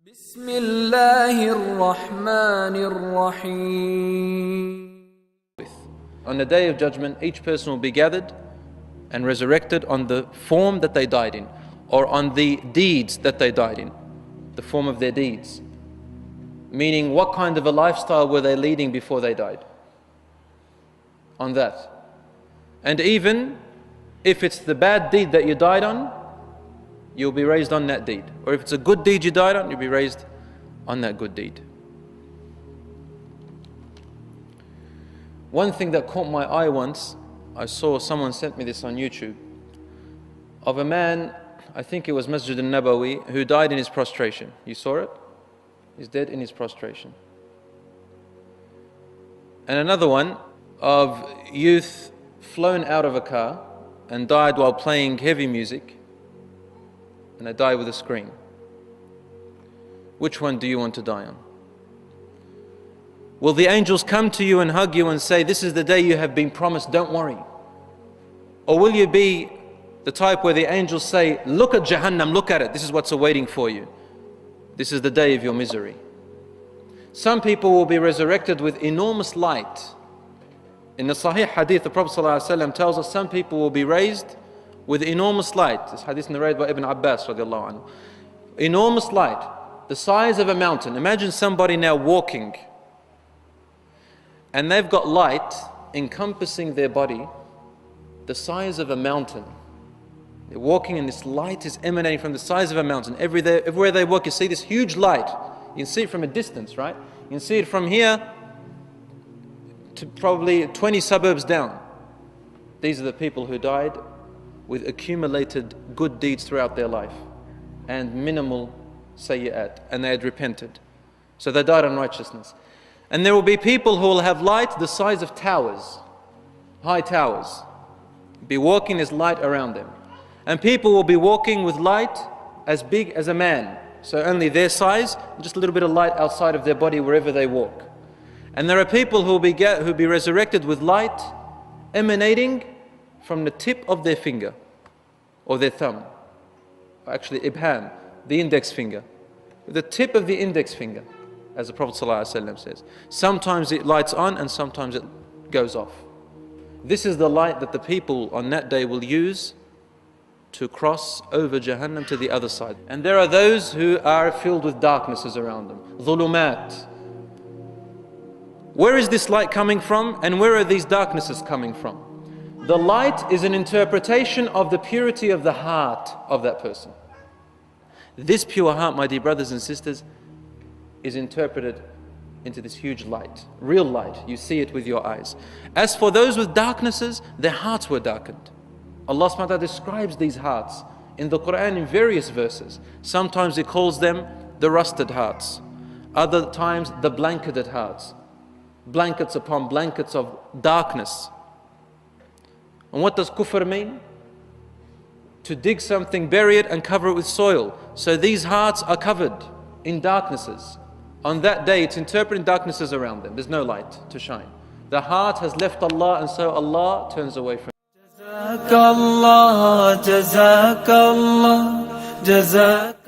بسم الله الرحمن الرحيم. On the day of judgment, each person will be gathered and resurrected on the form that they died in, or on the deeds that they died in, the form of their deeds. Meaning, what kind of a lifestyle were they leading before they died? On that. And even if it's the bad deed that you died on, you'll be raised on that deed. Or if it's a good deed you died on, you'll be raised on that good deed. One thing that caught my eye once, I saw someone sent me this on YouTube, of a man, I think it was Masjid al-Nabawi, who died in his prostration. You saw it? He's dead in his prostration. And another one of youth flown out of a car and died while playing heavy music, and they die with a scream. Which one do you want to die on? Will the angels come to you and hug you and say, this is the day you have been promised, don't worry? Or will you be the type where the angels say, look at Jahannam, look at it, this is what's awaiting for you. This is the day of your misery. Some people will be resurrected with enormous light. In the Sahih Hadith, the Prophet ﷺ tells us some people will be raised with enormous light. This hadith narrated by Ibn Abbas radiallahu anhu. Enormous light, the size of a mountain. Imagine somebody now walking and they've got light encompassing their body the size of a mountain. They're walking and this light is emanating from the size of a mountain. Everywhere they walk, you see this huge light. You can see it from a distance, right? You can see it from here to probably 20 suburbs down. These are the people who died with accumulated good deeds throughout their life and minimal sayyat, and they had repented. So they died on righteousness. And there will be people who will have light the size of towers, high towers. Be walking, there's light around them. And people will be walking with light as big as a man. So only their size, just a little bit of light outside of their body wherever they walk. And there are people who will be resurrected with light emanating from the tip of their finger or their thumb. Actually, ibham, the index finger. The tip of the index finger, as the Prophet ﷺ says. Sometimes it lights on and sometimes it goes off. This is the light that the people on that day will use to cross over Jahannam to the other side. And there are those who are filled with darknesses around them. Dhulumat. Where is this light coming from and where are these darknesses coming from? The light is an interpretation of the purity of the heart of that person. This pure heart, my dear brothers and sisters, is interpreted into this huge light, real light. You see it with your eyes. As for those with darknesses, their hearts were darkened. Allah subhanahu wa ta'ala describes these hearts in the Quran in various verses. Sometimes He calls them the rusted hearts. Other times the blanketed hearts. Blankets upon blankets of darkness. And what does kufr mean? To dig something, bury it and cover it with soil. So these hearts are covered in darknesses. On that day it's interpreting darknesses around them. There's no light to shine. The heart has left Allah and so Allah turns away from it. جزاك الله جزاك الله جزاك